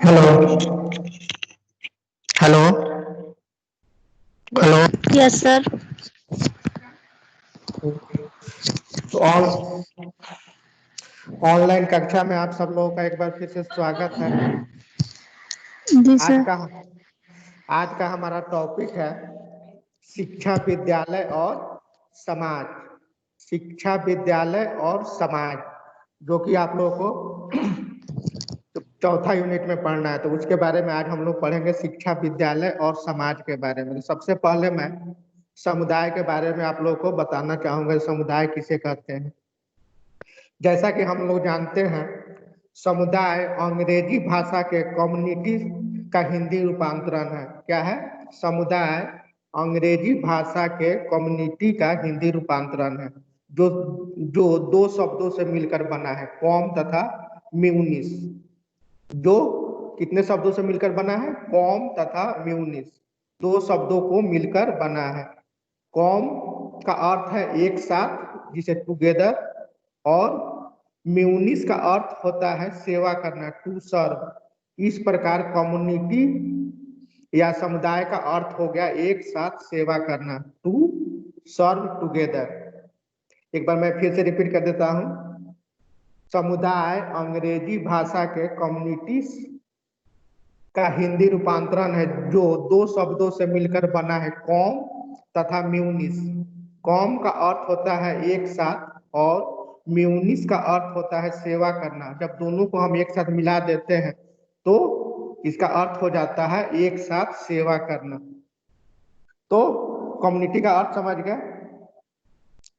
Hello. Hello. Hello. Yes sir. तो online कक्षा में आप सब लोगों का एक बार फिर से स्वागत है। जी आज सर। का आज का हमारा टॉपिक है शिक्षा विद्यालय और समाज। शिक्षा विद्यालय और समाज, जो कि आप लोगों को चौथा यूनिट में पढ़ना है, तो उसके बारे में आज हम लोग पढ़ेंगे। शिक्षा विद्यालय और समाज के बारे में। सबसे पहले मैं समुदाय के बारे में आप लोगों को बताना चाहूंगा। समुदाय किसे कहते हैं? जैसा कि हम लोग जानते हैं, समुदाय अंग्रेजी भाषा के कम्युनिटी का हिंदी रूपांतरण है। क्या है? समुदाय अंग्रेजी भाषा के कम्युनिटी का हिंदी रूपांतरण है, जो जो दो शब्दों से मिलकर बना है, कॉम तथा म्यूनिस। जो कितने शब्दों से मिलकर बना है? कॉम तथा म्यूनिस, दो शब्दों को मिलकर बना है। कॉम का अर्थ है एक साथ, जिसे टुगेदर, और म्यूनिस का अर्थ होता है सेवा करना, टू सर्व। इस प्रकार कम्युनिटी या समुदाय का अर्थ हो गया एक साथ सेवा करना, टू सर्व टुगेदर। एक बार मैं फिर से रिपीट कर देता हूं। समुदाय अंग्रेजी भाषा के कम्युनिटीज का हिंदी रूपांतरण है, जो दो शब्दों से मिलकर बना है, कॉम तथा म्यूनिस। कॉम का अर्थ होता है एक साथ, और म्यूनिस का अर्थ होता है सेवा करना। जब दोनों को हम एक साथ मिला देते हैं तो इसका अर्थ हो जाता है एक साथ सेवा करना। तो कम्युनिटी का अर्थ समझ गए।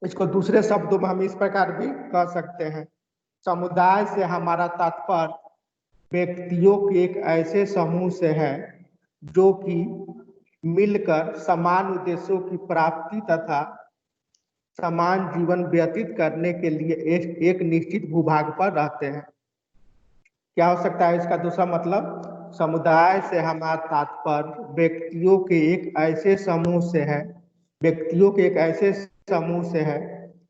इसको दूसरे शब्दों में हम इस प्रकार भी कह सकते हैं। समुदाय से हमारा तात्पर्य व्यक्तियों के एक ऐसे समूह से है जो कि मिलकर समान उद्देश्यों की प्राप्ति तथा समान जीवन व्यतीत करने के लिए एक निश्चित भूभाग पर रहते हैं। क्या हो सकता है इसका दूसरा मतलब? समुदाय से हमारा तात्पर्य व्यक्तियों के एक ऐसे समूह से है, व्यक्तियों के एक ऐसे समूह से है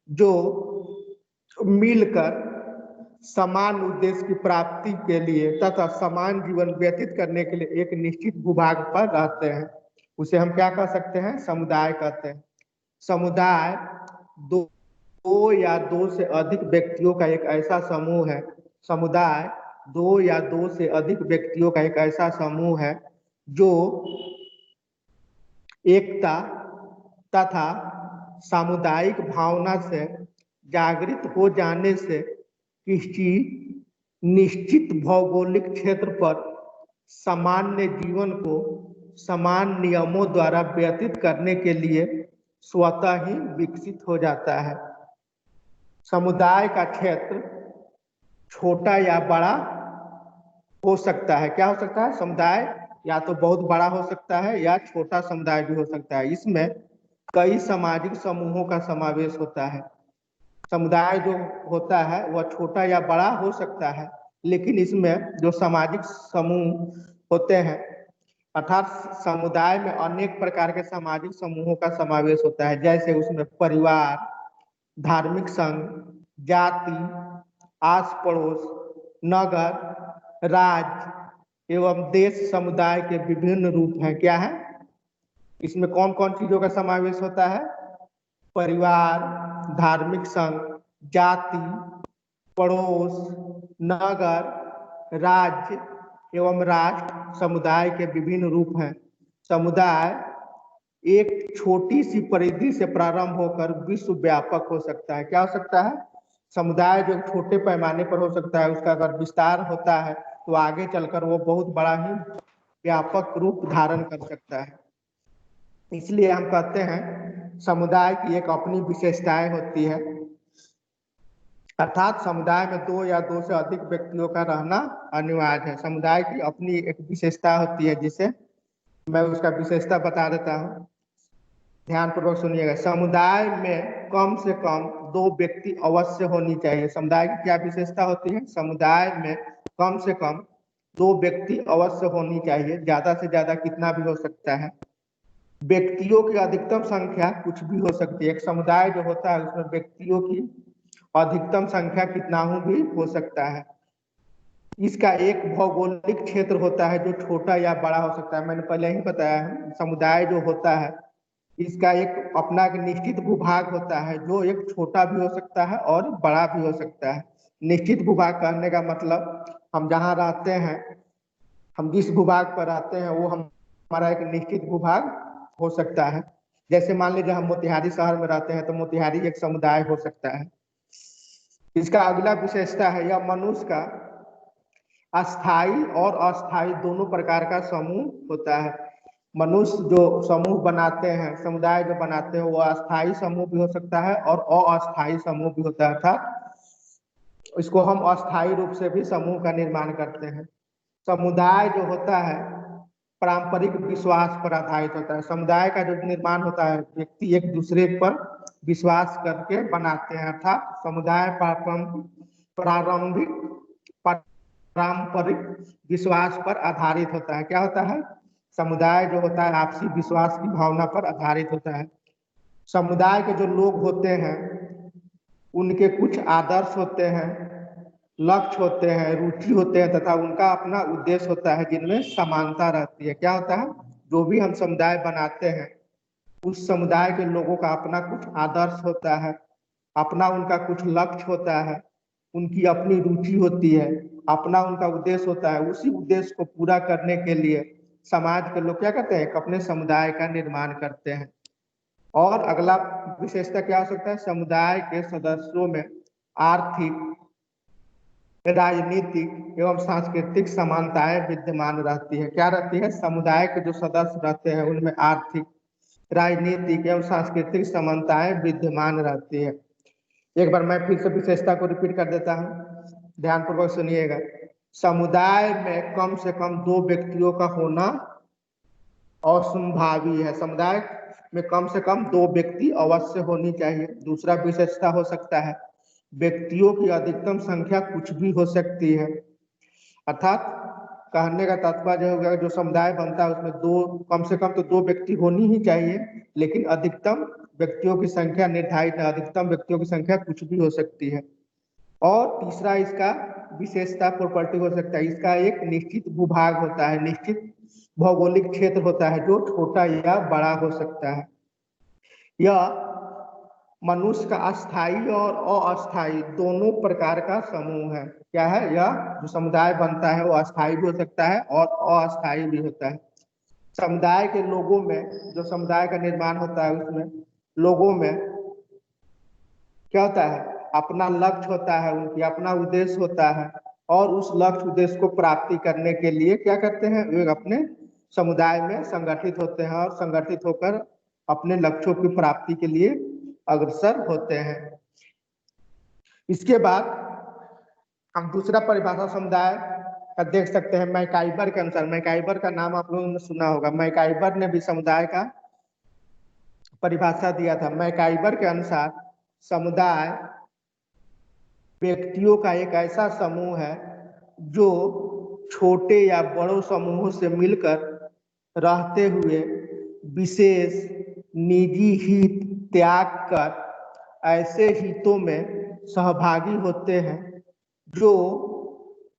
जो मिलकर समान उद्देश्य की प्राप्ति के लिए तथा समान जीवन व्यतीत करने के लिए एक निश्चित भूभाग पर रहते हैं। उसे हम क्या कह सकते हैं? समुदाय कहते हैं। समुदाय दो या दो से अधिक व्यक्तियों का एक ऐसा समूह है। समुदाय दो या दो से अधिक व्यक्तियों का एक ऐसा समूह है जो एकता तथा सामुदायिक भावना से जागृत हो जाने से किसी निश्चित भौगोलिक क्षेत्र पर सामान्य जीवन को समान नियमों द्वारा व्यतीत करने के लिए स्वतः ही विकसित हो जाता है। समुदाय का क्षेत्र छोटा या बड़ा हो सकता है। क्या हो सकता है? समुदाय या तो बहुत बड़ा हो सकता है या छोटा समुदाय भी हो सकता है। इसमें कई सामाजिक समूहों का समावेश होता है। समुदाय जो होता है वह छोटा या बड़ा हो सकता है, लेकिन इसमें जो सामाजिक समूह होते हैं, अर्थात समुदाय में अनेक प्रकार के सामाजिक समूहों का समावेश होता है। जैसे उसमें परिवार, धार्मिक संघ, जाति, आस पड़ोस, नगर, राज्य एवं देश समुदाय के विभिन्न रूप हैं। क्या है? इसमें कौन कौन चीजों का समावेश होता है? परिवार, धार्मिक संघ, जाति, पड़ोस, नगर, राज्य एवं राष्ट्र समुदाय के विभिन्न रूप हैं। समुदाय एक छोटी सी परिधि से प्रारंभ होकर विश्व व्यापक हो सकता है। क्या हो सकता है? समुदाय जो छोटे पैमाने पर हो सकता है, उसका अगर विस्तार होता है तो आगे चलकर वो बहुत बड़ा ही व्यापक रूप धारण कर सकता है। इसलिए हम कहते हैं समुदाय की एक अपनी विशेषताएं होती है, अर्थात समुदाय में दो या दो से अधिक व्यक्तियों का रहना अनिवार्य है। समुदाय की अपनी एक विशेषता होती है, जिसे मैं उसका विशेषता बता देता हूँ। ध्यान पूर्वक सुनिएगा। समुदाय में कम से कम दो व्यक्ति अवश्य होनी चाहिए। समुदाय की क्या विशेषता होती है? समुदाय में कम से कम दो व्यक्ति अवश्य होनी चाहिए। ज्यादा से ज्यादा कितना भी हो सकता है। व्यक्तियों की अधिकतम संख्या कुछ भी हो सकती है। एक समुदाय जो होता है उसमें व्यक्तियों की अधिकतम संख्या कितना भी हो सकता है। इसका एक भौगोलिक क्षेत्र होता है जो छोटा या बड़ा हो सकता है। मैंने पहले ही बताया है, समुदाय जो होता है इसका एक अपना एक निश्चित भूभाग होता है जो एक छोटा भी हो सकता है और बड़ा भी हो सकता है। निश्चित भूभाग कहने का मतलब हम जहाँ रहते हैं, हम जिस भूभाग पर रहते हैं वो हमारा एक निश्चित भूभाग हो सकता है। जैसे मान लीजिए हम मोतिहारी शहर में रहते हैं तो मोतिहारी एक समुदाय हो सकता है। इसका अगला विशेषता है यह मनुष्य का अस्थाई और अस्थाई दोनों प्रकार का समूह होता है। मनुष्य जो समूह बनाते हैं, समुदाय जो बनाते हैं, वो अस्थाई समूह भी हो सकता है और अस्थाई समूह भी होता है। अर्थात इसको हम अस्थाई रूप से भी समूह का निर्माण करते हैं। समुदाय जो होता है पारंपरिक विश्वास पर आधारित होता है। समुदाय का जो निर्माण होता है व्यक्ति एक दूसरे पर विश्वास करके बनाते हैं। अर्थात समुदाय प्रारंभिक पारंपरिक विश्वास पर आधारित होता है। क्या होता है? समुदाय जो होता है आपसी विश्वास की भावना पर आधारित होता है। समुदाय के जो लोग होते हैं उनके कुछ आदर्श होते हैं, लक्ष्य होते हैं, रुचि होते हैं तथा उनका अपना उद्देश्य होता है जिनमें समानता रहती है। क्या होता है? जो भी हम समुदाय बनाते हैं उस समुदाय के लोगों का अपना कुछ आदर्श होता है, अपना उनका कुछ लक्ष्य होता है, उनकी अपनी रुचि होती है, अपना उनका उद्देश्य होता है। उसी उद्देश्य को पूरा करने के लिए समाज के लोग क्या करते हैं? अपने समुदाय का निर्माण करते हैं। और अगला विशेषता क्या हो सकता है? समुदाय के सदस्यों में आर्थिक, राजनीतिक एवं सांस्कृतिक समानताएं विद्यमान रहती है। क्या रहती है? समुदाय के जो सदस्य रहते हैं उनमें आर्थिक, राजनीतिक एवं सांस्कृतिक समानताएं विद्यमान रहती है। एक बार मैं फिर से विशेषता को रिपीट कर देता हूँ, ध्यानपूर्वक सुनिएगा। समुदाय में कम से कम 2 व्यक्तियों का होना असंभावी है। समुदाय में कम से कम 2 व्यक्ति अवश्य होनी चाहिए। दूसरा विशेषता हो सकता है व्यक्तियों की अधिकतम संख्या कुछ भी हो सकती है। अर्थात कहने का तात्पर्य होगा जो समुदाय बनता है उसमें कम से कम तो 2 व्यक्ति होनी ही चाहिए, लेकिन अधिकतम व्यक्तियों की संख्या निर्धारित है। अधिकतम व्यक्तियों की संख्या कुछ भी हो सकती है। और तीसरा इसका विशेषता प्रॉपर्टी हो सकता है, इसका एक निश्चित भूभाग होता है, निश्चित भौगोलिक क्षेत्र होता है जो छोटा या बड़ा हो सकता है। यह मनुष्य का अस्थाई और अस्थाई दोनों प्रकार का समूह है। क्या है? यह जो समुदाय बनता है वो अस्थाई भी हो सकता है और अस्थाई भी होता है। समुदाय के लोगों में जो समुदाय का निर्माण होता है उसमें लोगों में क्या होता है? अपना लक्ष्य होता है, उनकी अपना उद्देश्य होता है और उस लक्ष्य उद्देश्य को प्राप्ति करने के लिए क्या करते हैं? वे अपने समुदाय में संगठित होते हैं और संगठित होकर अपने लक्ष्यों की प्राप्ति के लिए अग्रसर होते हैं। इसके बाद हम दूसरा परिभाषा समुदाय का देख सकते हैं मैकाइबर के अनुसार। मैकाइबर का नाम आप लोगों ने सुना होगा। मैकाइबर ने भी समुदाय का परिभाषा दिया था। मैकाइबर के अनुसार समुदाय व्यक्तियों का एक ऐसा समूह है जो छोटे या बड़ों समूहों से मिलकर रहते हुए विशेष निजी हित त्याग कर ऐसे हितों में सहभागी होते हैं जो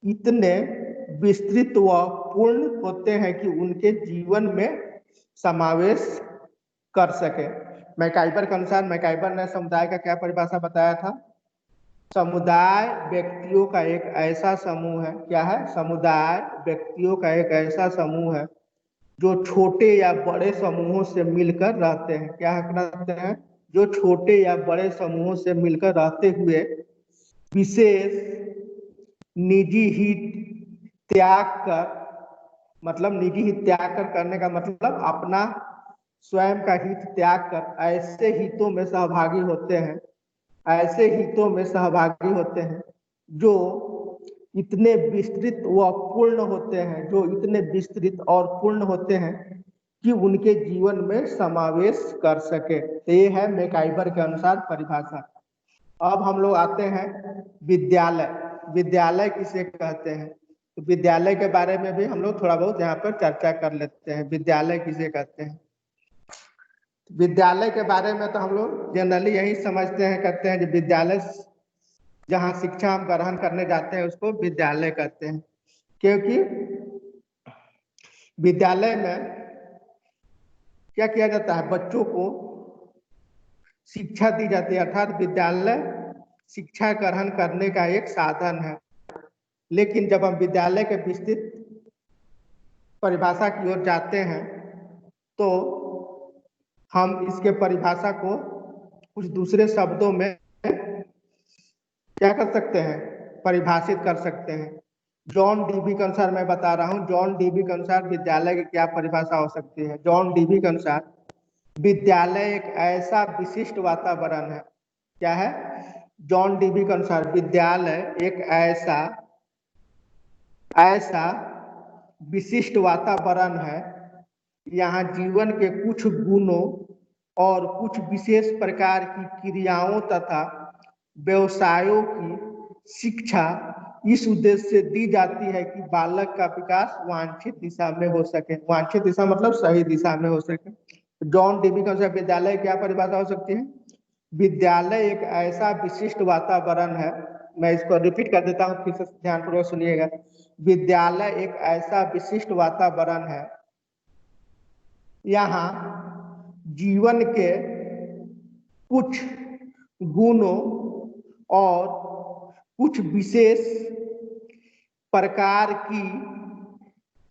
इतने विस्तृत व पूर्ण होते हैं कि उनके जीवन में समावेश कर सके। मैकाइबर के अनुसार मैकाइबर ने समुदाय का क्या परिभाषा बताया था? समुदाय व्यक्तियों का एक ऐसा समूह है। क्या है? समुदाय व्यक्तियों का एक ऐसा समूह है जो छोटे या बड़े समूहों से मिलकर रहते हैं। क्या रहते हैं? जो छोटे या बड़े समूहों से मिलकर रहते हुए विशेष निजी हित त्याग कर, मतलब निजी हित त्याग कर करने का मतलब अपना स्वयं का हित त्याग कर ऐसे हितों में सहभागी होते हैं, ऐसे हितों में सहभागी होते हैं जो इतने विस्तृत व पूर्ण होते हैं, जो इतने विस्तृत और पूर्ण होते हैं कि उनके जीवन में समावेश कर सके। ये है मैकाइबर के अनुसार परिभाषा। अब हम लोग आते हैं विद्यालय। विद्यालय किसे कहते हैं? तो विद्यालय के बारे में भी हम लोग थोड़ा बहुत यहाँ पर चर्चा कर लेते हैं। विद्यालय किसे कहते हैं? विद्यालय के बारे में तो हम लोग जनरली यही समझते हैं, कहते हैं कि विद्यालय जहाँ शिक्षा हम ग्रहण करने जाते हैं उसको विद्यालय कहते हैं। क्योंकि विद्यालय में क्या किया जाता है, बच्चों को शिक्षा दी जाती है, अर्थात विद्यालय शिक्षा ग्रहण करने का एक साधन है। लेकिन जब हम विद्यालय के विस्तृत परिभाषा की ओर जाते हैं तो हम इसके परिभाषा को कुछ दूसरे शब्दों में क्या कर सकते हैं, परिभाषित कर सकते हैं। जॉन डीबी के अनुसार मैं बता रहा हूं, जॉन डीबी के अनुसार विद्यालय की क्या परिभाषा हो सकती है। जॉन डीबी के अनुसार विद्यालय एक ऐसा विशिष्ट वातावरण है। क्या है? जॉन डीबी के अनुसार विद्यालय एक ऐसा विशिष्ट वातावरण है, यहाँ जीवन के कुछ गुणों और कुछ विशेष प्रकार की क्रियाओं तथा व्यवसायों की शिक्षा इस उद्देश्य से दी जाती है कि बालक का विकास वांछित दिशा में हो सके। वांछित दिशा मतलब सही दिशा में हो सके। जॉन डीबी के अनुसार विद्यालय क्या परिभाषा हो सकती है? विद्यालय एक ऐसा विशिष्ट वातावरण है, मैं इसको रिपीट कर देता हूँ, फिर से ध्यानपूर्वक सुनिएगा। विद्यालय एक ऐसा विशिष्ट वातावरण है, यहाँ जीवन के कुछ गुणों और कुछ विशेष प्रकार की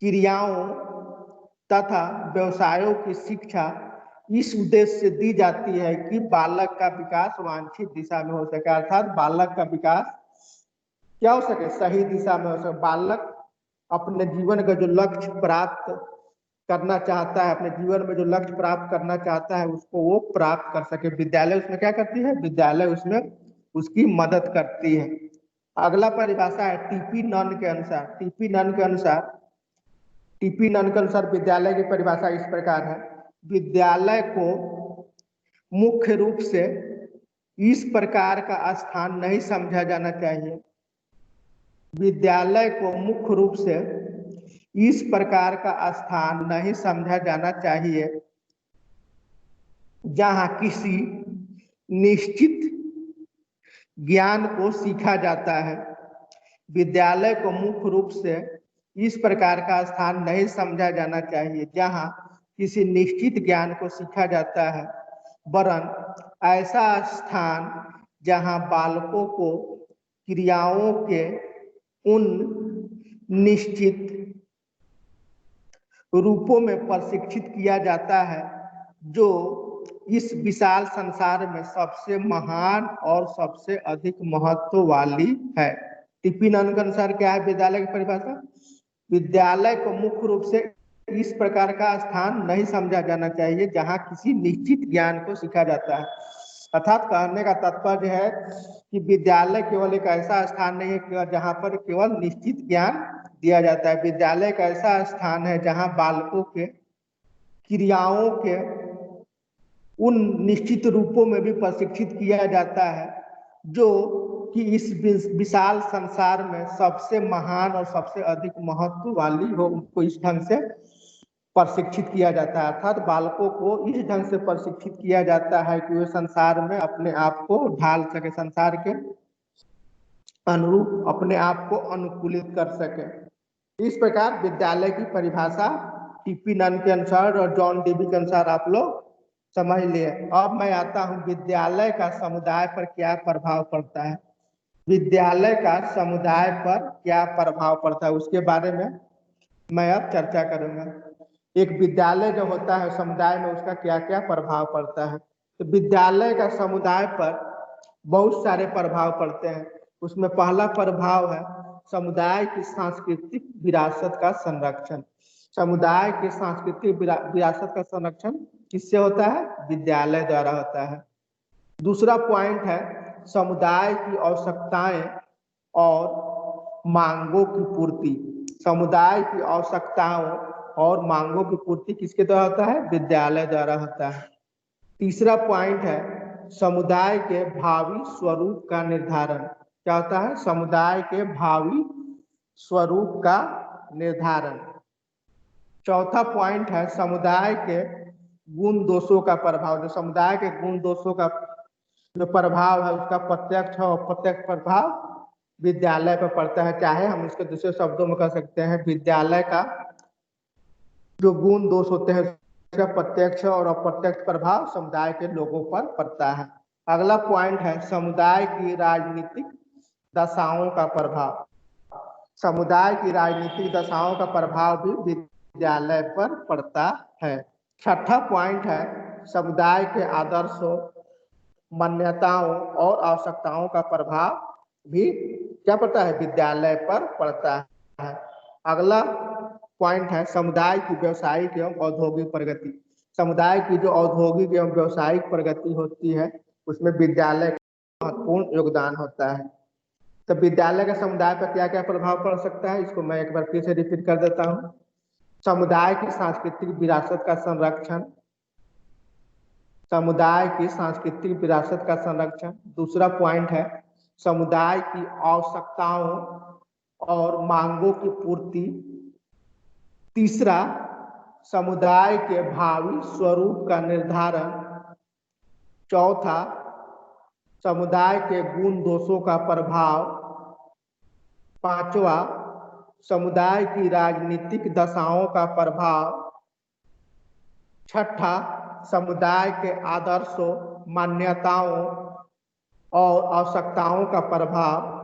क्रियाओं तथा व्यवसायों की शिक्षा इस उद्देश्य से दी जाती है कि बालक का विकास वांछित दिशा में हो सके। अर्थात बालक का विकास क्या हो सके, सही दिशा में हो सके। बालक अपने जीवन का जो लक्ष्य प्राप्त करना चाहता है, अपने जीवन में जो लक्ष्य प्राप्त करना चाहता है उसको वो प्राप्त कर सके। विद्यालय उसमें क्या करती है? विद्यालय उसमें उसकी मदद करती है। अगला परिभाषा है टीपी नन के अनुसार। टीपी नन के अनुसार विद्यालय की परिभाषा इस प्रकार है। विद्यालय को मुख्य रूप से इस प्रकार का स्थान नहीं समझा जाना चाहिए। विद्यालय को मुख्य रूप से इस प्रकार का स्थान नहीं समझा जाना चाहिए जहां किसी निश्चित ज्ञान को सीखा जाता है। विद्यालय को मुख्य रूप से इस प्रकार का स्थान नहीं समझा जाना चाहिए जहां किसी निश्चित ज्ञान को सीखा जाता है, वरन ऐसा स्थान जहां बालकों को क्रियाओं के उन निश्चित रूपों में प्रशिक्षित किया जाता है जो इस विशाल संसार में सबसे महान और सबसे अधिक महत्व वाली है। टीपी नन के अनुसार क्या है विद्यालय की परिभाषा? विद्यालय को मुख्य रूप से इस प्रकार का स्थान नहीं समझा जाना चाहिए जहां किसी निश्चित ज्ञान को सीखा जाता है। अर्थात कहने का तात्पर्य है कि विद्यालय केवल एक ऐसा स्थान नहीं है जहां पर केवल निश्चित ज्ञान दिया जाता है। विद्यालय एक ऐसा स्थान है जहां बालकों के क्रियाओं के उन निश्चित रूपों में भी प्रशिक्षित किया जाता है जो कि इस विशाल संसार में सबसे महान और सबसे अधिक महत्व वाली हो, उनको इस ढंग से प्रशिक्षित किया जाता है। अर्थात बालकों को इस ढंग से प्रशिक्षित किया जाता है कि वे संसार में अपने आप को ढाल सके, संसार के अनुरूप अपने आप को अनुकूलित कर सके। इस प्रकार विद्यालय की परिभाषा टीपी नन के अनुसार और जॉन डीबी के अनुसार आप लोग समझ लिए। अब मैं आता हूं विद्यालय का समुदाय पर क्या प्रभाव पड़ता है। विद्यालय का समुदाय पर क्या प्रभाव पड़ता है उसके बारे में मैं अब चर्चा करूंगा। एक विद्यालय जो होता है समुदाय में उसका क्या क्या प्रभाव पड़ता है। तो विद्यालय का समुदाय पर बहुत सारे प्रभाव पड़ते हैं। उसमें पहला प्रभाव है समुदाय की सांस्कृतिक विरासत का संरक्षण। समुदाय की सांस्कृतिक विरासत का संरक्षण किससे होता है? विद्यालय द्वारा होता है। दूसरा पॉइंट है समुदाय की आवश्यकताएं और मांगों की पूर्ति। समुदाय की आवश्यकताओं और मांगों की पूर्ति किसके द्वारा होता है? विद्यालय द्वारा होता है। तीसरा पॉइंट है समुदाय के भावी स्वरूप का निर्धारण। क्या होता है? समुदाय के भावी स्वरूप का निर्धारण। चौथा पॉइंट है समुदाय के गुण दोषों का प्रभाव। जो समुदाय के गुण दोषों का जो प्रभाव है उसका प्रत्यक्ष और अप्रत्यक्ष प्रभाव विद्यालय पर पड़ता है, चाहे हम इसके दूसरे शब्दों में कह सकते हैं विद्यालय का जो गुण दोष होते हैं उसका प्रत्यक्ष और अप्रत्यक्ष प्रभाव समुदाय के लोगों पर पड़ता है। अगला पॉइंट है समुदाय की राजनीतिक दशाओं का प्रभाव। समुदाय की राजनीतिक दशाओं का प्रभाव भी विद्यालय पर पड़ता है। छठा पॉइंट है समुदाय के आदर्शों, मान्यताओं और आवश्यकताओं का प्रभाव भी क्या पड़ता है, विद्यालय पर पड़ता है। अगला पॉइंट है समुदाय की व्यवसायिक एवं औद्योगिक प्रगति। समुदाय की जो औद्योगिक एवं व्यवसायिक प्रगति होती है उसमें विद्यालय का महत्वपूर्ण योगदान होता है। तो विद्यालय का समुदाय पर क्या क्या प्रभाव पड़ सकता है, इसको मैं एक बार फिर से रिपीट कर देता हूँ। समुदाय की सांस्कृतिक विरासत का संरक्षण, समुदाय की सांस्कृतिक विरासत का संरक्षण। दूसरा पॉइंट है समुदाय की आवश्यकताओं और मांगों की पूर्ति। तीसरा समुदाय के भावी स्वरूप का निर्धारण। चौथा समुदाय के गुण दोषों का प्रभाव। पांचवा समुदाय की राजनीतिक दशाओं का प्रभाव। छठा समुदाय के आदर्शों, मान्यताओं और आवश्यकताओं का प्रभाव।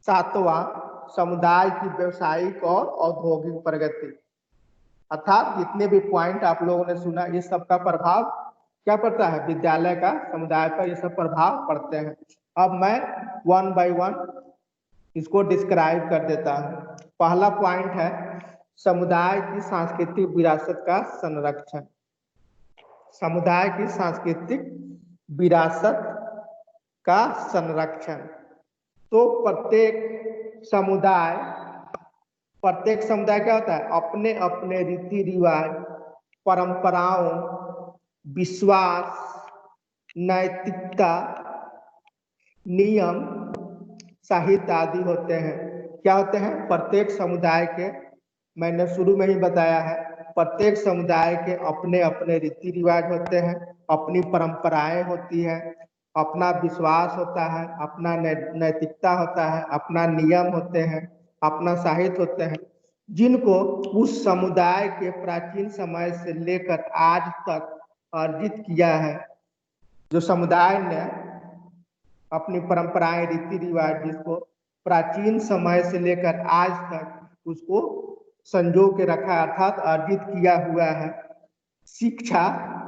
सातवां समुदाय की व्यवसायिक और औद्योगिक प्रगति। अर्थात जितने भी पॉइंट आप लोगों ने सुना ये सब का प्रभाव क्या पड़ता है, विद्यालय का समुदाय पर ये सब प्रभाव पड़ते हैं। अब मैं वन बाय वन इसको डिस्क्राइब कर देता हूँ। पहला पॉइंट है समुदाय की सांस्कृतिक विरासत का संरक्षण। समुदाय की सांस्कृतिक विरासत का संरक्षण। तो प्रत्येक समुदाय क्या होता है, अपने अपने रीति रिवाज, परंपराओं, विश्वास, नैतिकता, नियम, साहित्य आदि होते हैं। क्या होते हैं, प्रत्येक समुदाय के, मैंने शुरू में ही बताया है, प्रत्येक समुदाय के अपने अपने रीति रिवाज होते हैं, अपनी परंपराएं होती है, अपना विश्वास होता है, अपना नैतिकता होता है, अपना नियम होते हैं, अपना साहित्य होते हैं, जिनको उस समुदाय के प्राचीन समय से लेकर आज तक अर्जित किया है। जो समुदाय ने अपनी परंपराएं, रीति रिवाज जिसको प्राचीन समय से लेकर आज तक उसको संजो के रखा अर्थात अर्जित किया हुआ है। शिक्षा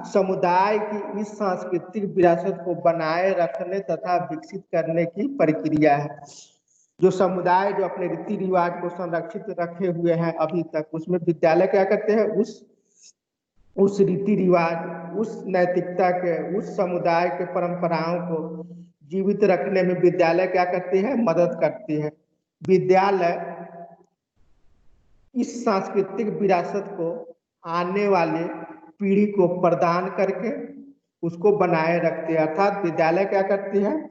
समुदाय की इस सांस्कृतिक विरासत को बनाए रखने तथा विकसित करने की प्रक्रिया है। जो समुदाय जो अपने रीति रिवाज को संरक्षित रखे हुए हैं अभी तक, उसमें विद्यालय क्या करते हैं, उस रीति रिवाज, उस नैतिकता के, उस समुदाय के परंपराओं को जीवित रखने में विद्यालय क्या करती है, मदद करती है। विद्यालय इस सांस्कृतिक विरासत को आने वाले पीढ़ी को प्रदान करके उसको बनाए रखती है। अर्थात विद्यालय क्या करती है,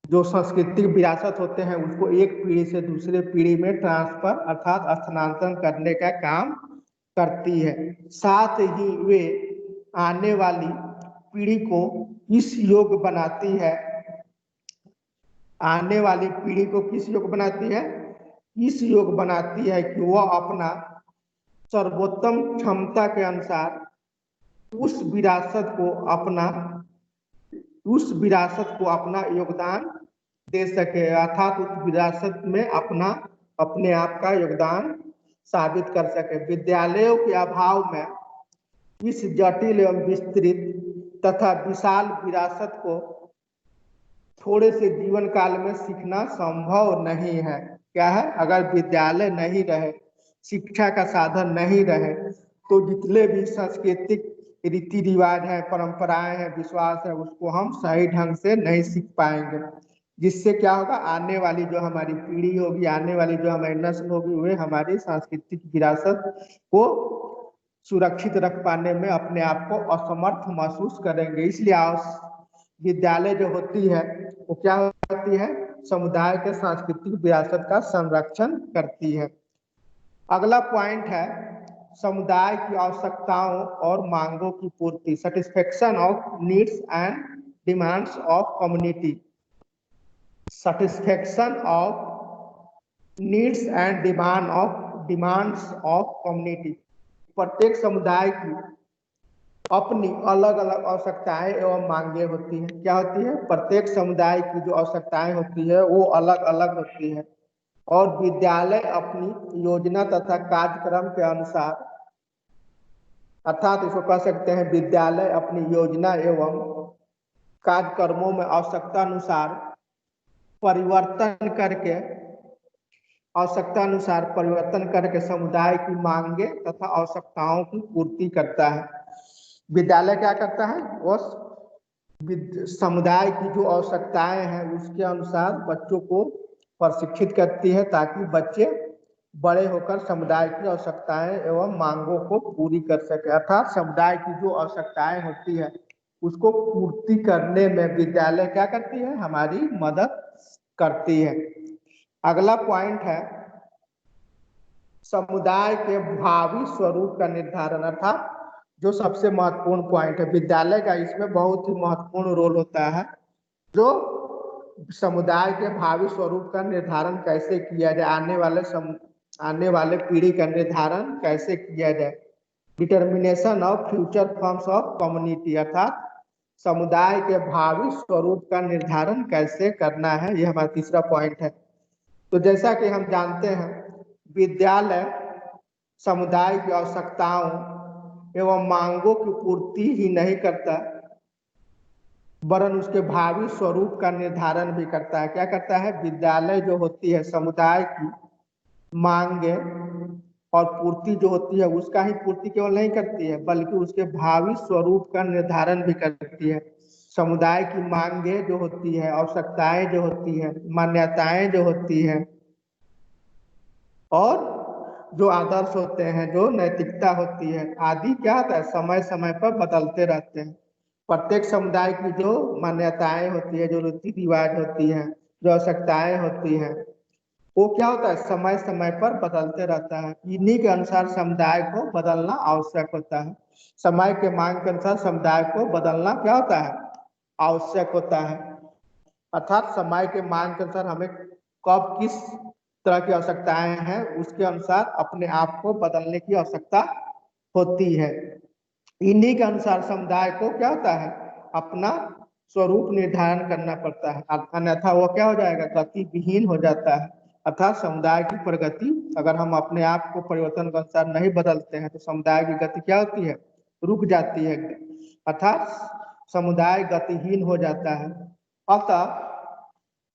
जो सांस्कृतिक विरासत होते हैं उसको एक पीढ़ी से दूसरे पीढ़ी में ट्रांसफर अर्थात स्थानांतरण करने का काम करती है। साथ ही वे आने वाली पीढ़ी को इस योग्य बनाती है, आने वाली पीढ़ी को किस योग्य बनाती है, इस योग्य बनाती है कि वह अपना सर्वोत्तम क्षमता के अनुसार उस विरासत को अपना योगदान दे सके, अर्थात उस विरासत में अपने आप का योगदान साबित कर सके। विद्यालयों के अभाव में इस जटिल एवं विस्तृत तथा विशाल विरासत को थोड़े से जीवन काल में सीखना संभव नहीं है। क्या है, अगर विद्यालय नहीं रहे, शिक्षा का साधन नहीं रहे, तो जितने भी सांस्कृतिक रीति रिवाज है, परंपराएं हैं, विश्वास है, उसको हम सही ढंग से नहीं सीख पाएंगे। जिससे क्या होगा, आने वाली जो हमारी पीढ़ी होगी, आने वाली जो हमारी नस्ल होगी, वे हमारी सांस्कृतिक विरासत को सुरक्षित रख पाने में अपने आप को असमर्थ महसूस करेंगे। इसलिए विद्यालय जो होती है वो क्या होती है, समुदाय के सांस्कृतिक विरासत का संरक्षण करती है। अगला पॉइंट है समुदाय की आवश्यकताओं और मांगों की पूर्ति, satisfaction of needs and demands of community. satisfaction of needs and demands of community। प्रत्येक समुदाय की अपनी अलग अलग आवश्यकताएं एवं मांगे होती हैं। क्या होती है? प्रत्येक समुदाय की जो आवश्यकताएं होती है वो अलग अलग होती है और विद्यालय अपनी योजना तथा कार्यक्रम के अनुसार, अर्थात इसको कह सकते हैं विद्यालय अपनी योजना एवं कार्यक्रमों में आवश्यकता अनुसार परिवर्तन करके समुदाय की मांगे तथा आवश्यकताओं की पूर्ति करता है। विद्यालय क्या करता है? वो समुदाय की जो आवश्यकताएं हैं उसके अनुसार बच्चों को प्रशिक्षित करती है ताकि बच्चे बड़े होकर समुदाय की आवश्यकताएं एवं मांगों को पूरी कर सके। अर्थात समुदाय की जो आवश्यकताएं होती है उसको पूर्ति करने में विद्यालय क्या करती है? हमारी मदद करती है। अगला पॉइंट है समुदाय के भावी स्वरूप का निर्धारण, अर्थात जो सबसे महत्वपूर्ण पॉइंट है विद्यालय का, इसमें बहुत ही महत्वपूर्ण रोल होता है। जो समुदाय के भावी स्वरूप का निर्धारण कैसे किया जाए, आने वाले पीढ़ी का निर्धारण कैसे किया जाए। Determination of future forms of community, अर्थात समुदाय के भावी स्वरूप का निर्धारण कैसे करना है, यह हमारा तीसरा पॉइंट है। तो जैसा कि हम जानते हैं विद्यालय समुदाय की आवश्यकताओं एवं मांगों की पूर्ति ही नहीं करता वरन उसके भावी स्वरूप का निर्धारण भी करता है। क्या करता है? विद्यालय जो होती है समुदाय की मांगे और पूर्ति जो होती है उसका ही पूर्ति केवल नहीं करती है बल्कि उसके भावी स्वरूप का निर्धारण भी करती है। समुदाय की मांगे जो होती है, आवश्यकताएं जो होती है, मान्यताएं जो होती है और जो आदर्श होते हैं, जो नैतिकता होती है आदि क्या होता है? समय समय पर बदलते रहते हैं। प्रत्येक समुदाय की जो मान्यताएं होती है, जो रीति रिवाज होती है, जो आवश्यकताएं होती हैं, वो क्या होता है? समय समय पर बदलते रहता है। इन्हीं के अनुसार समुदाय को बदलना आवश्यक होता है। समय के मांग के अनुसार समुदाय को बदलना क्या होता है? आवश्यक होता है। अर्थात समय के मांग के अनुसार हमें कब किस तरह की आवश्यकताएं हैं उसके अनुसार अपने आप को बदलने की आवश्यकता होती है। इन्हीं के अनुसार समुदाय को क्या होता है? अपना स्वरूप निर्धारण करना पड़ता है, अन्यथा वो क्या हो जाएगा? गति विहीन हो जाता है। अर्थात समुदाय की प्रगति, अगर हम अपने आप को परिवर्तन के अनुसार नहीं बदलते हैं तो समुदाय की गति क्या होती है? रुक जाती है, अर्थात समुदाय गतिहीन हो जाता है। अतः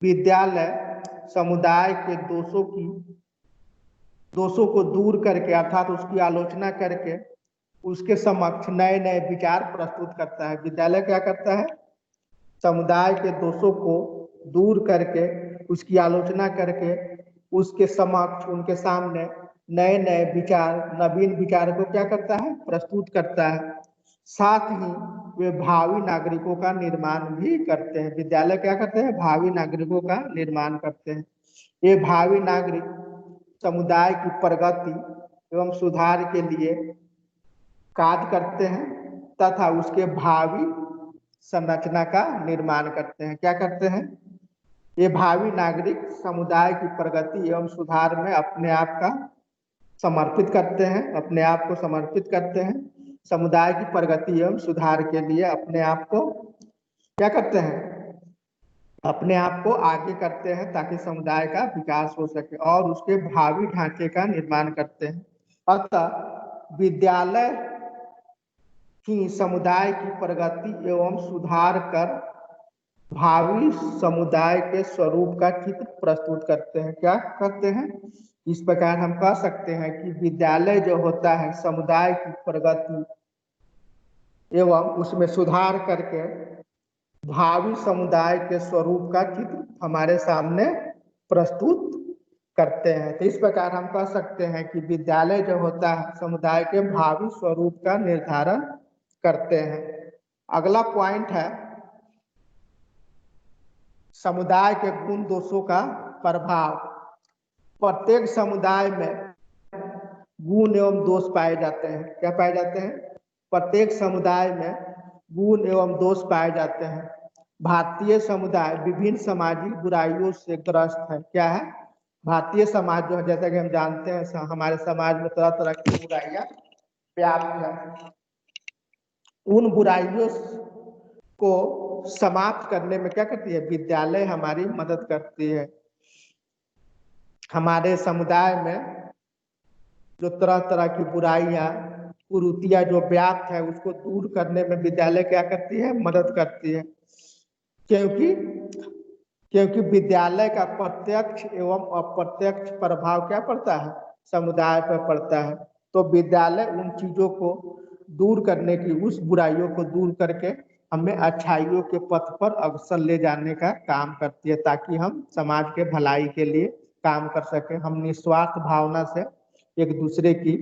विद्यालय समुदाय के दोषों को दूर करके, अर्थात उसकी आलोचना करके उसके समक्ष नए नए विचार प्रस्तुत करता है। विद्यालय क्या करता है? समुदाय के दोषों को दूर करके, उसकी आलोचना करके उसके समक्ष, उनके सामने नए नए विचार, नवीन विचार को क्या करता है? प्रस्तुत करता है। साथ ही वे भावी नागरिकों का निर्माण भी करते हैं। विद्यालय क्या करते हैं? भावी नागरिकों का निर्माण करते हैं। ये भावी नागरिक समुदाय की प्रगति एवं सुधार के लिए कार्य करते हैं तथा उसके भावी संरचना का निर्माण करते हैं। क्या करते हैं? ये भावी नागरिक समुदाय की प्रगति एवं सुधार में अपने आप का समर्पित करते हैं, अपने आप को समर्पित करते हैं। समुदाय की प्रगति एवं सुधार के लिए अपने आप को क्या करते हैं? अपने आप को आगे करते हैं ताकि समुदाय का विकास हो सके और उसके भावी ढांचे का निर्माण करते हैं। अतः विद्यालय ही समुदाय की प्रगति एवं सुधार कर भावी समुदाय के स्वरूप का चित्र प्रस्तुत करते हैं। क्या करते हैं? इस प्रकार हम कह सकते हैं कि विद्यालय जो होता है समुदाय की प्रगति एवं उसमें सुधार करके भावी समुदाय के स्वरूप का चित्र हमारे सामने प्रस्तुत करते हैं। तो इस प्रकार हम कह सकते हैं कि विद्यालय जो होता है समुदाय के भावी स्वरूप का निर्धारण करते हैं। अगला पॉइंट है समुदाय के गुण दोषों का प्रभाव। प्रत्येक समुदाय में गुण एवं दोष पाए जाते हैं। क्या पाए जाते हैं? प्रत्येक समुदाय में गुण एवं दोष पाए जाते हैं। भारतीय समुदाय विभिन्न सामाजिक बुराइयों से ग्रस्त है। क्या है? भारतीय समाज जो है, जैसा कि हम जानते हैं हमारे समाज में तरह तरह की बुराइयां व्याप्त है। उन बुराइयों को समाप्त करने में क्या करती है? विद्यालय हमारी मदद करती है। हमारे समुदाय में जो तरह तरह की बुराइयां कुरीतियां जो व्याप्त है उसको दूर करने में विद्यालय क्या करती है? मदद करती है। क्योंकि विद्यालय का प्रत्यक्ष एवं अप्रत्यक्ष प्रभाव क्या पड़ता है? समुदाय पर पड़ता है। तो विद्यालय उन चीजों को दूर करने की, उस बुराइयों को दूर करके हमें अच्छाइयों के पथ पर अग्रसर ले जाने का काम करती है, ताकि हम समाज के भलाई के लिए काम कर सके, हम निस्वार्थ भावना से एक दूसरे की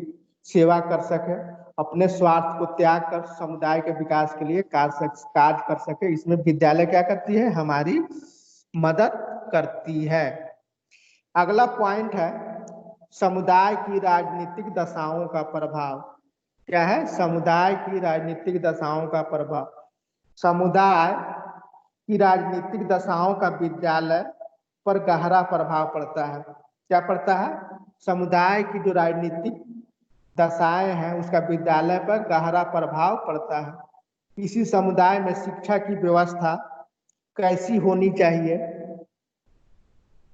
सेवा कर सके, अपने स्वार्थ को त्याग कर समुदाय के विकास के लिए कार्य कर सके। इसमें विद्यालय क्या करती है? हमारी मदद करती है। अगला पॉइंट है समुदाय की राजनीतिक दशाओं का प्रभाव। क्या है? समुदाय की राजनीतिक दशाओं का प्रभाव। समुदाय की राजनीतिक दशाओं का विद्यालय पर गहरा प्रभाव पड़ता है। क्या पड़ता है? समुदाय की जो राजनीतिक दशाएं हैं उसका विद्यालय पर गहरा प्रभाव पड़ता है। किसी समुदाय में शिक्षा की व्यवस्था कैसी होनी चाहिए,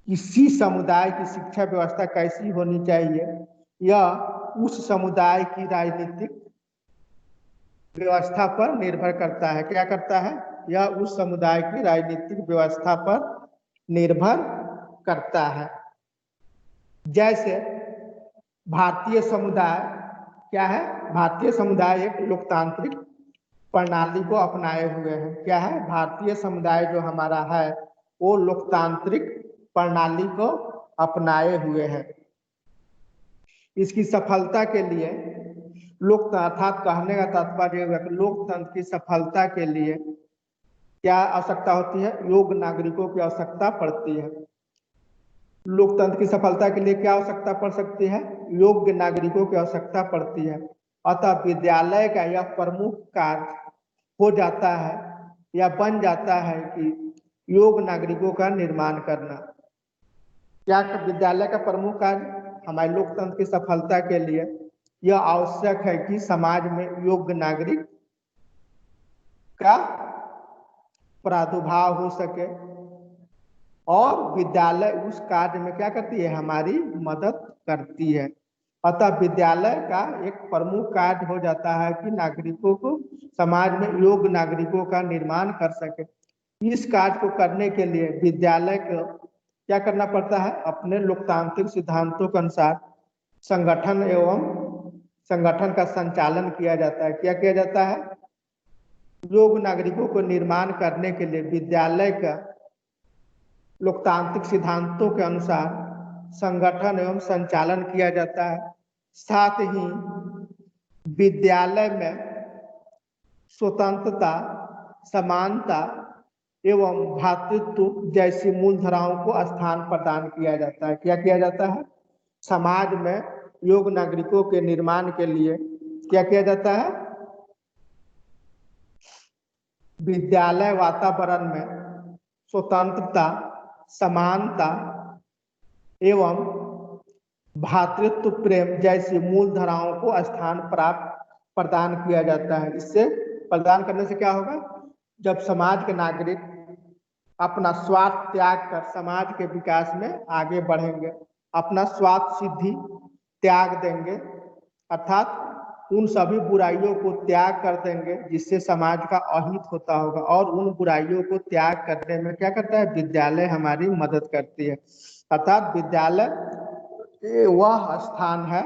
किसी समुदाय की शिक्षा व्यवस्था कैसी होनी चाहिए, यह उस समुदाय की राजनीतिक व्यवस्था पर निर्भर करता है। क्या करता है? यह उस समुदाय की राजनीतिक व्यवस्था पर निर्भर करता है। जैसे भारतीय समुदाय क्या है? भारतीय समुदाय एक लोकतांत्रिक प्रणाली को अपनाए हुए हैं। क्या है? भारतीय समुदाय जो हमारा है वो लोकतांत्रिक प्रणाली को अपनाए हुए हैं। इसकी सफलता के लिए अर्थात कहने का तात्पर्य है कि लोकतंत्र की सफलता के लिए क्या आवश्यकता होती है? योग्य नागरिकों की आवश्यकता पड़ती है। लोकतंत्र की सफलता के लिए क्या आवश्यकता पड़ सकती है? योग्य नागरिकों की आवश्यकता पड़ती है। अतः विद्यालय का यह प्रमुख कार्य हो जाता है या बन जाता है कि योग्य नागरिकों का निर्माण करना। क्या विद्यालय का प्रमुख कार्य हमारे लोकतंत्र की सफलता के लिए यह आवश्यक है कि समाज में योग्य नागरिक का प्रादुर्भाव हो सके, और विद्यालय उस कार्य में क्या करती है? हमारी मदद करती है। अतः विद्यालय का एक प्रमुख कार्य हो जाता है कि नागरिकों को, समाज में योग्य नागरिकों का निर्माण कर सके। इस कार्य को करने के लिए विद्यालय को क्या करना पड़ता है? अपने लोकतांत्रिक सिद्धांतों के अनुसार संगठन का संचालन किया जाता है। क्या किया जाता है? योग्य नागरिकों को निर्माण करने के लिए विद्यालय का लोकतांत्रिक सिद्धांतों के अनुसार संगठन एवं संचालन किया जाता है। साथ ही विद्यालय में स्वतंत्रता, समानता एवं भ्रातृत्व जैसी मूलधाराओं को स्थान प्रदान किया जाता है। क्या किया जाता है? समाज में योग्य नागरिकों के निर्माण के लिए क्या किया जाता है? विद्यालय वातावरण में स्वतंत्रता, समानता एवं भ्रातृत्व प्रेम जैसी मूल धाराओं को स्थान प्रदान किया जाता है। इससे प्रदान करने से क्या होगा? जब समाज के नागरिक अपना स्वार्थ त्याग कर समाज के विकास में आगे बढ़ेंगे, अपना स्वार्थ सिद्धि त्याग देंगे, अर्थात उन सभी बुराइयों को त्याग कर देंगे जिससे समाज का अहित होता होगा, और उन बुराइयों को त्याग करने में क्या करता है? विद्यालय हमारी मदद करती है। अर्थात विद्यालय वह स्थान है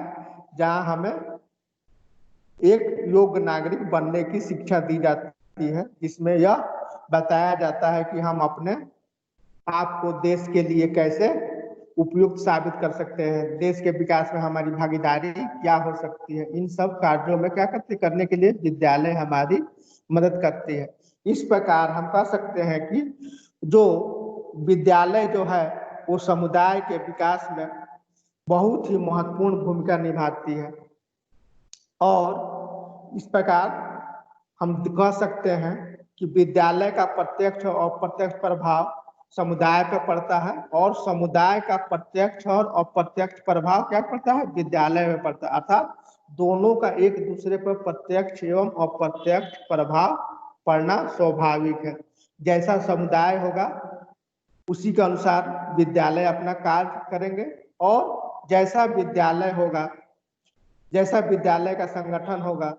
जहाँ हमें एक योग्य नागरिक बनने की शिक्षा दी जाती है, जिसमें यह बताया जाता है कि हम अपने आप को देश के लिए कैसे उपयुक्त साबित कर सकते हैं, देश के विकास में हमारी भागीदारी क्या हो सकती है। इन सब कार्यों में क्या करने के लिए विद्यालय हमारी मदद करती है। इस प्रकार हम कह सकते हैं कि जो विद्यालय जो है वो समुदाय के विकास में बहुत ही महत्वपूर्ण भूमिका निभाती है, और इस प्रकार हम कह सकते हैं कि विद्यालय का प्रत्यक्ष और अप्रत्यक्ष प्रभाव समुदाय पर पड़ता है और समुदाय का प्रत्यक्ष और अप्रत्यक्ष प्रभाव क्या पड़ता है, विद्यालय में पड़ता है। अर्थात दोनों का एक दूसरे पर प्रत्यक्ष एवं अप्रत्यक्ष प्रभाव पड़ना स्वाभाविक है। जैसा समुदाय होगा उसी के अनुसार विद्यालय अपना कार्य करेंगे और जैसा विद्यालय होगा, जैसा विद्यालय का संगठन होगा,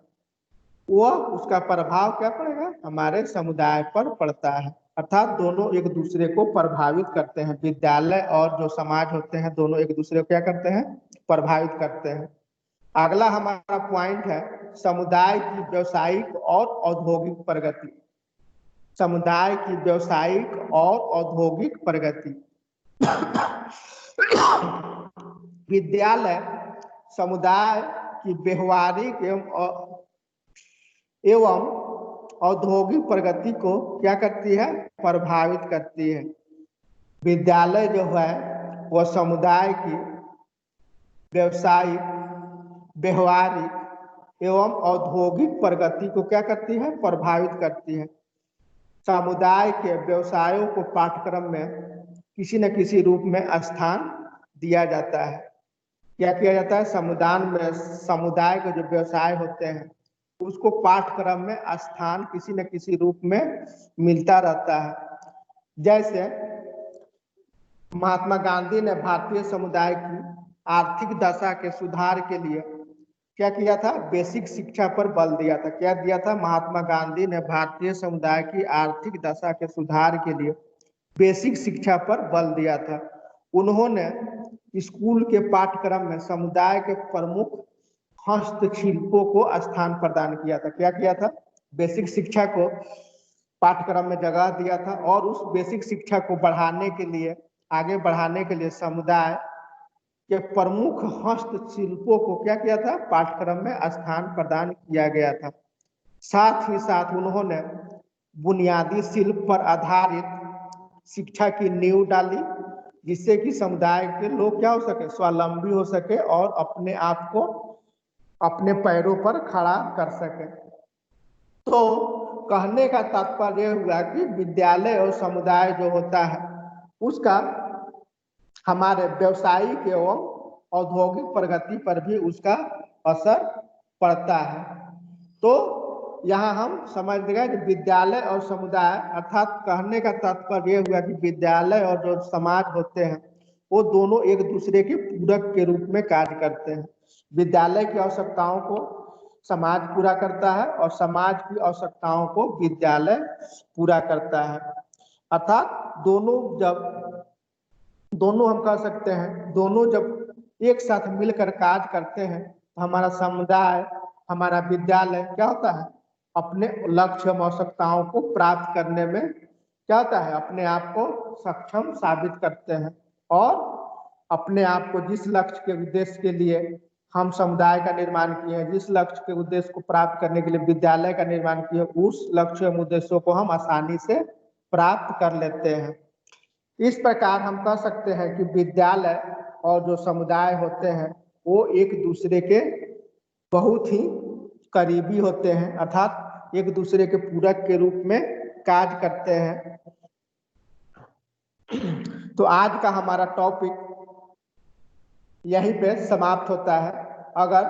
वह उसका प्रभाव क्या पड़ेगा, हमारे समुदाय पर पड़ता है। अर्थात दोनों एक दूसरे को प्रभावित करते हैं। विद्यालय और जो समाज होते हैं दोनों एक दूसरे को क्या करते हैं, प्रभावित करते हैं। अगला हमारा पॉइंट है समुदाय की व्यवसायिक और औद्योगिक प्रगति। समुदाय की व्यवसायिक और औद्योगिक प्रगति। विद्यालय समुदाय की व्यवहारिक एवं औद्योगिक प्रगति को क्या करती है, प्रभावित करती है। विद्यालय जो है वह समुदाय की व्यवसायिक, व्यवहारिक एवं औद्योगिक प्रगति को क्या करती है, प्रभावित करती है। समुदाय के व्यवसायों को पाठ्यक्रम में किसी न किसी रूप में स्थान दिया जाता है। क्या किया जाता है, समुदाय के जो व्यवसाय होते हैं उसको पाठ्यक्रम में स्थान किसी न किसी रूप में मिलता रहता है। जैसे महात्मा गांधी ने भारतीय समुदाय की आर्थिक दशा के सुधार के लिए क्या किया था, बेसिक शिक्षा पर बल दिया था। क्या दिया था, महात्मा गांधी ने भारतीय समुदाय की आर्थिक दशा के सुधार के लिए बेसिक शिक्षा पर बल दिया था। उन्होंने स्कूल के पाठ्यक्रम में समुदाय के प्रमुख हस्तशिल्पों को स्थान प्रदान किया था। क्या किया था, बेसिक शिक्षा को पाठ्यक्रम में जगह दिया था और उस बेसिक शिक्षा को बढ़ाने के लिए, आगे बढ़ाने के लिए समुदाय के प्रमुख हस्तशिल्पों को क्या किया था, पाठ्यक्रम में स्थान प्रदान किया गया था। साथ ही साथ उन्होंने बुनियादी शिल्प पर आधारित शिक्षा की नींव डाली जिससे कि समुदाय के लोग क्या हो सके, स्वावलंबी हो सके और अपने आप को अपने पैरों पर खड़ा कर सके। तो कहने का तात्पर्य हुआ कि विद्यालय और समुदाय जो होता है उसका हमारे व्यवसायिक एवं औद्योगिक प्रगति पर भी उसका असर पड़ता है। तो यहाँ हम समझ गए कि विद्यालय और समुदाय, अर्थात कहने का तात्पर्य हुआ कि विद्यालय और जो समाज होते हैं वो दोनों एक दूसरे के पूरक के रूप में कार्य करते हैं। विद्यालय की आवश्यकताओं को समाज पूरा करता है और समाज की आवश्यकताओं को विद्यालय पूरा करता है। अर्थात दोनों हम कह सकते हैं, दोनों जब एक साथ मिलकर कार्य करते हैं तो हमारा समुदाय, हमारा विद्यालय क्या होता है, अपने लक्ष्य और आवश्यकताओं को प्राप्त करने में क्या होता है, अपने आप को सक्षम साबित करते हैं और अपने आप को जिस लक्ष्य के उद्देश्य के लिए हम समुदाय का निर्माण किए हैं, जिस लक्ष्य के उद्देश्य को प्राप्त करने के लिए विद्यालय का निर्माण किए, उस लक्ष्य एवं उद्देश्यों को हम आसानी से प्राप्त कर लेते हैं। इस प्रकार हम कह सकते हैं कि विद्यालय और जो समुदाय होते हैं वो एक दूसरे के बहुत ही करीबी होते हैं, अर्थात एक दूसरे के पूरक के रूप में कार्य करते हैं। तो आज का हमारा टॉपिक यहीं पे समाप्त होता है। अगर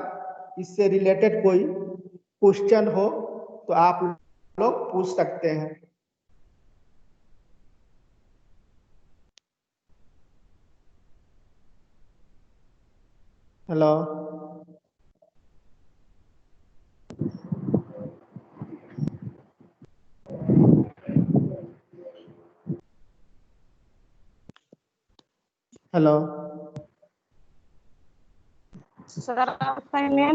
इससे रिलेटेड कोई क्वेश्चन हो तो आप लोग पूछ सकते हैं। Hello, hello sir assignment